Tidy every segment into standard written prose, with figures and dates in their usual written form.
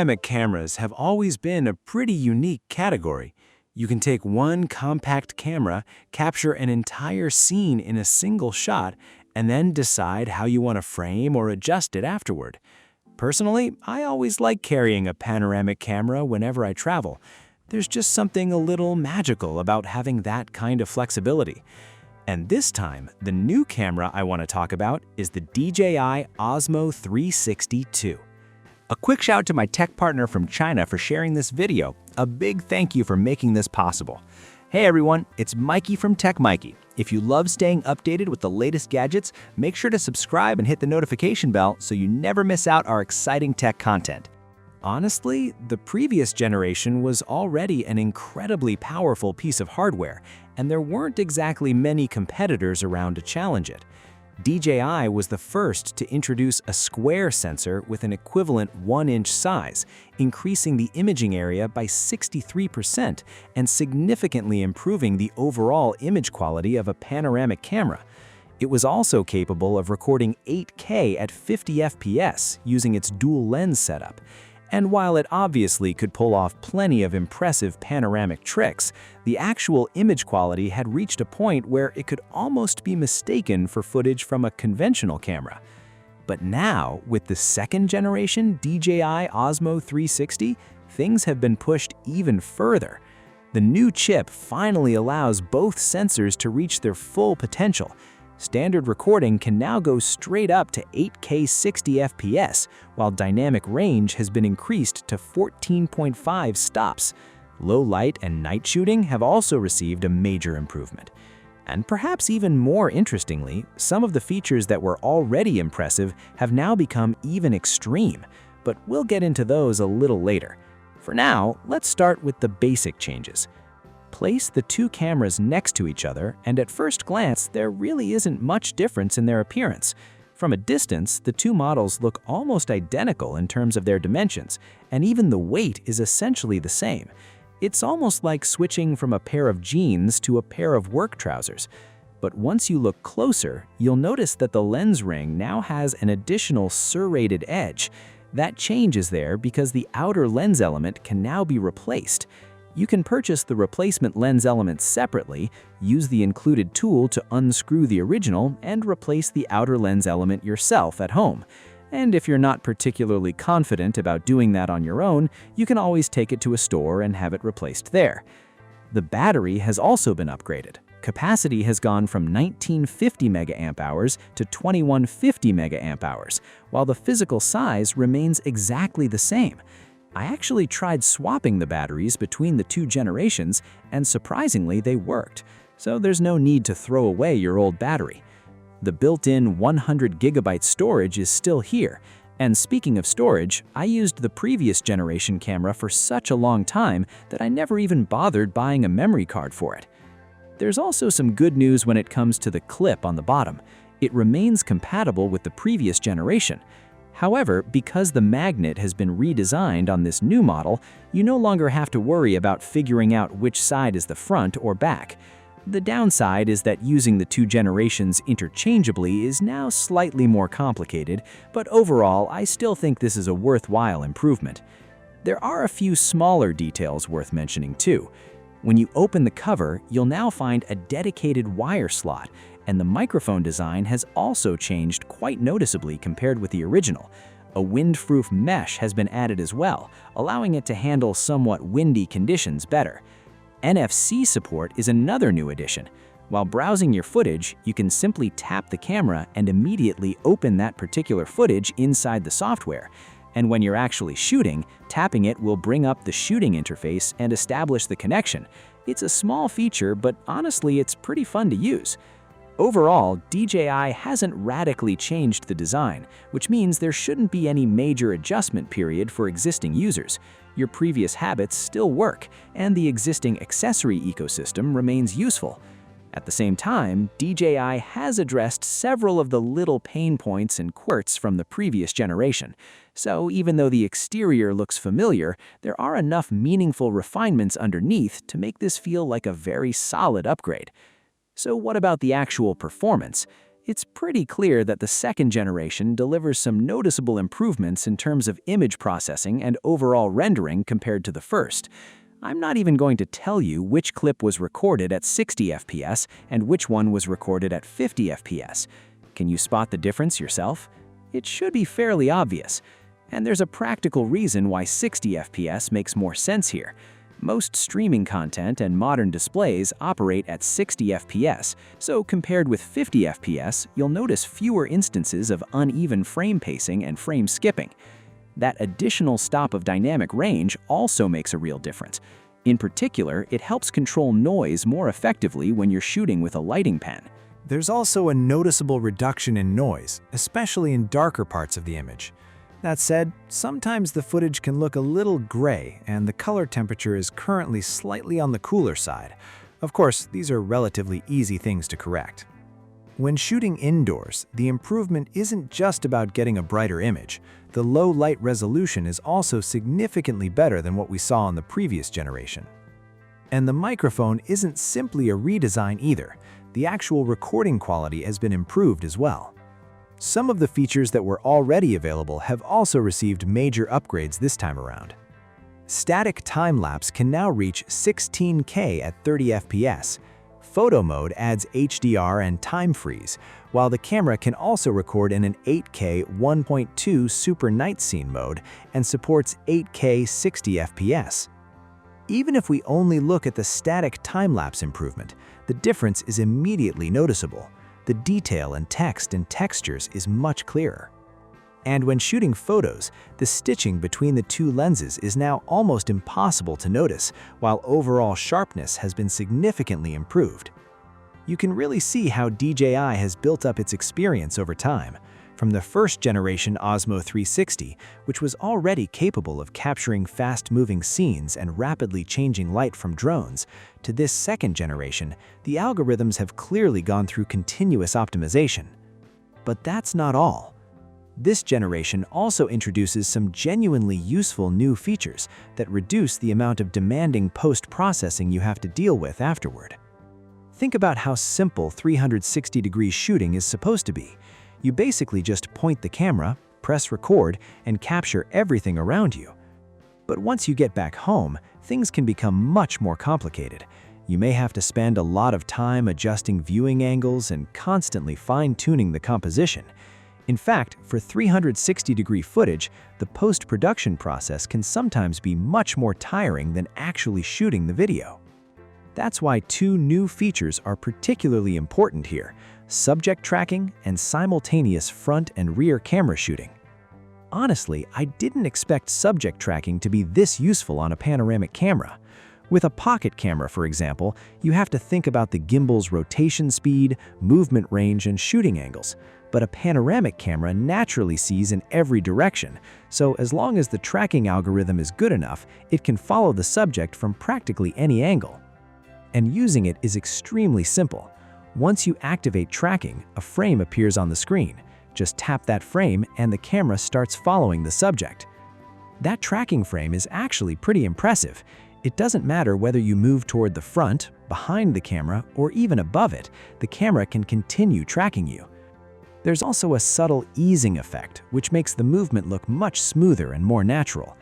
Panoramic cameras have always been a pretty unique category. You can take one compact camera, capture an entire scene in a single shot, and then decide how you want to frame or adjust it afterward. Personally, I always like carrying a panoramic camera whenever I travel. There's just something a little magical about having that kind of flexibility. And this time, the new camera I want to talk about is the DJI Osmo 360 II. A quick shout out to my tech partner from China for sharing this video. A big thank you for making this possible. Hey everyone, it's Maiky from techmaiky. If you love staying updated with the latest gadgets, make sure to subscribe and hit the notification bell so you never miss out our exciting tech content. Honestly, the previous generation was already an incredibly powerful piece of hardware, and there weren't exactly many competitors around to challenge it. DJI was the first to introduce a square sensor with an equivalent 1-inch size, increasing the imaging area by 63% and significantly improving the overall image quality of a panoramic camera. It was also capable of recording 8K at 50 FPS using its dual lens setup. And while it obviously could pull off plenty of impressive panoramic tricks, the actual image quality had reached a point where it could almost be mistaken for footage from a conventional camera. But now, with the second generation DJI Osmo 360, things have been pushed even further. The new chip finally allows both sensors to reach their full potential. Standard recording can now go straight up to 8K 60 FPS, while dynamic range has been increased to 14.5 stops. Low light and night shooting have also received a major improvement. And perhaps even more interestingly, some of the features that were already impressive have now become even extreme, but we'll get into those a little later. For now, let's start with the basic changes. Place the two cameras next to each other, and at first glance, there really isn't much difference in their appearance. From a distance, the two models look almost identical in terms of their dimensions, and even the weight is essentially the same. It's almost like switching from a pair of jeans to a pair of work trousers. But once you look closer, you'll notice that the lens ring now has an additional serrated edge. That change is there because the outer lens element can now be replaced. You can purchase the replacement lens element separately, use the included tool to unscrew the original, and replace the outer lens element yourself at home. And if you're not particularly confident about doing that on your own, you can always take it to a store and have it replaced there. The battery has also been upgraded. Capacity has gone from 1950 mAh to 2150 mAh, while the physical size remains exactly the same. I actually tried swapping the batteries between the two generations, and surprisingly they worked, so there's no need to throw away your old battery. The built-in 100 GB storage is still here, and speaking of storage, I used the previous generation camera for such a long time that I never even bothered buying a memory card for it. There's also some good news when it comes to the clip on the bottom. It remains compatible with the previous generation. However, because the magnet has been redesigned on this new model, you no longer have to worry about figuring out which side is the front or back. The downside is that using the two generations interchangeably is now slightly more complicated, but overall, I still think this is a worthwhile improvement. There are a few smaller details worth mentioning too. When you open the cover, you'll now find a dedicated wire slot, and the microphone design has also changed quite noticeably compared with the original. A windproof mesh has been added as well, allowing it to handle somewhat windy conditions better. NFC support is another new addition. While browsing your footage, you can simply tap the camera and immediately open that particular footage inside the software. And when you're actually shooting, tapping it will bring up the shooting interface and establish the connection. It's a small feature, but honestly, it's pretty fun to use. Overall, DJI hasn't radically changed the design, which means there shouldn't be any major adjustment period for existing users. Your previous habits still work, and the existing accessory ecosystem remains useful. At the same time, DJI has addressed several of the little pain points and quirks from the previous generation. So even though the exterior looks familiar, there are enough meaningful refinements underneath to make this feel like a very solid upgrade. So what about the actual performance? It's pretty clear that the second generation delivers some noticeable improvements in terms of image processing and overall rendering compared to the first. I'm not even going to tell you which clip was recorded at 60 FPS and which one was recorded at 50 FPS. Can you spot the difference yourself? It should be fairly obvious. And there's a practical reason why 60 FPS makes more sense here. Most streaming content and modern displays operate at 60 FPS, so compared with 50 FPS, you'll notice fewer instances of uneven frame pacing and frame skipping. That additional stop of dynamic range also makes a real difference. In particular, it helps control noise more effectively when you're shooting with a lighting pen. There's also a noticeable reduction in noise, especially in darker parts of the image. That said, sometimes the footage can look a little gray and the color temperature is currently slightly on the cooler side. Of course, these are relatively easy things to correct. When shooting indoors, the improvement isn't just about getting a brighter image. The low light resolution is also significantly better than what we saw on the previous generation. And the microphone isn't simply a redesign either. The actual recording quality has been improved as well. Some of the features that were already available have also received major upgrades this time around. Static time-lapse can now reach 16K at 30 FPS. Photo mode adds HDR and time freeze, while the camera can also record in an 8K 1.2 Super Night Scene mode and supports 8K 60 FPS. Even if we only look at the static time-lapse improvement, the difference is immediately noticeable. The detail in text and textures is much clearer. And when shooting photos, the stitching between the two lenses is now almost impossible to notice, while overall sharpness has been significantly improved. You can really see how DJI has built up its experience over time. From the first generation Osmo 360, which was already capable of capturing fast-moving scenes and rapidly changing light from drones, to this second generation, the algorithms have clearly gone through continuous optimization. But that's not all. This generation also introduces some genuinely useful new features that reduce the amount of demanding post-processing you have to deal with afterward. Think about how simple 360-degree shooting is supposed to be. You basically just point the camera, press record, and capture everything around you. But once you get back home, things can become much more complicated. You may have to spend a lot of time adjusting viewing angles and constantly fine-tuning the composition. In fact, for 360-degree footage, the post-production process can sometimes be much more tiring than actually shooting the video. That's why two new features are particularly important here: subject tracking and simultaneous front and rear camera shooting. Honestly, I didn't expect subject tracking to be this useful on a panoramic camera. With a pocket camera, for example, you have to think about the gimbal's rotation speed, movement range, and shooting angles. But a panoramic camera naturally sees in every direction, so as long as the tracking algorithm is good enough, it can follow the subject from practically any angle. And using it is extremely simple. Once you activate tracking, a frame appears on the screen. Just tap that frame and the camera starts following the subject. That tracking frame is actually pretty impressive. It doesn't matter whether you move toward the front, behind the camera, or even above it, the camera can continue tracking you. There's also a subtle easing effect, which makes the movement look much smoother and more natural.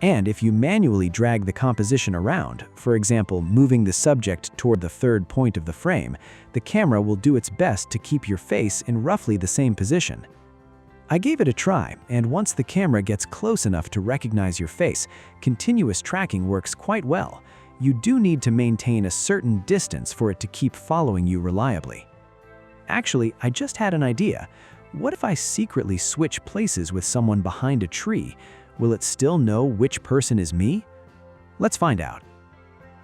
And if you manually drag the composition around, for example, moving the subject toward the third point of the frame, the camera will do its best to keep your face in roughly the same position. I gave it a try, and once the camera gets close enough to recognize your face, continuous tracking works quite well. You do need to maintain a certain distance for it to keep following you reliably. Actually, I just had an idea. What if I secretly switch places with someone behind a tree? Will it still know which person is me? Let's find out.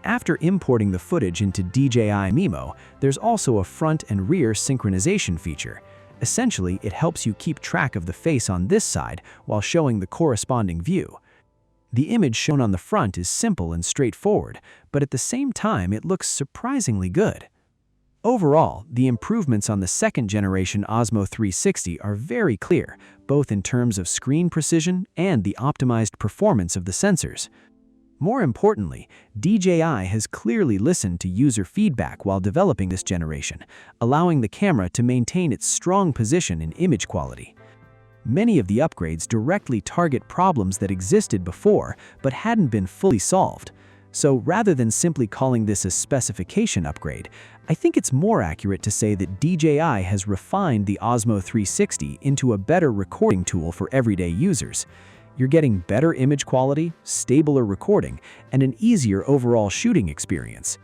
After importing the footage into DJI Mimo, there's also a front and rear synchronization feature. Essentially, it helps you keep track of the face on this side while showing the corresponding view. The image shown on the front is simple and straightforward, but at the same time, it looks surprisingly good. Overall, the improvements on the second generation Osmo 360 are very clear, both in terms of screen precision and the optimized performance of the sensors. More importantly, DJI has clearly listened to user feedback while developing this generation, allowing the camera to maintain its strong position in image quality. Many of the upgrades directly target problems that existed before but hadn't been fully solved. So rather than simply calling this a specification upgrade, I think it's more accurate to say that DJI has refined the Osmo 360 into a better recording tool for everyday users. You're getting better image quality, stabler recording, and an easier overall shooting experience.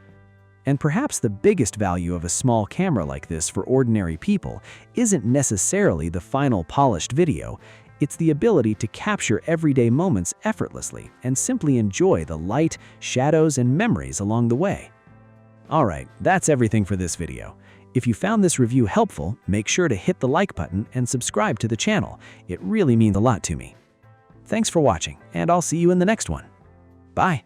And perhaps the biggest value of a small camera like this for ordinary people isn't necessarily the final polished video. It's the ability to capture everyday moments effortlessly and simply enjoy the light, shadows, and memories along the way. Alright, that's everything for this video. If you found this review helpful, make sure to hit the like button and subscribe to the channel. It really means a lot to me. Thanks for watching, and I'll see you in the next one. Bye!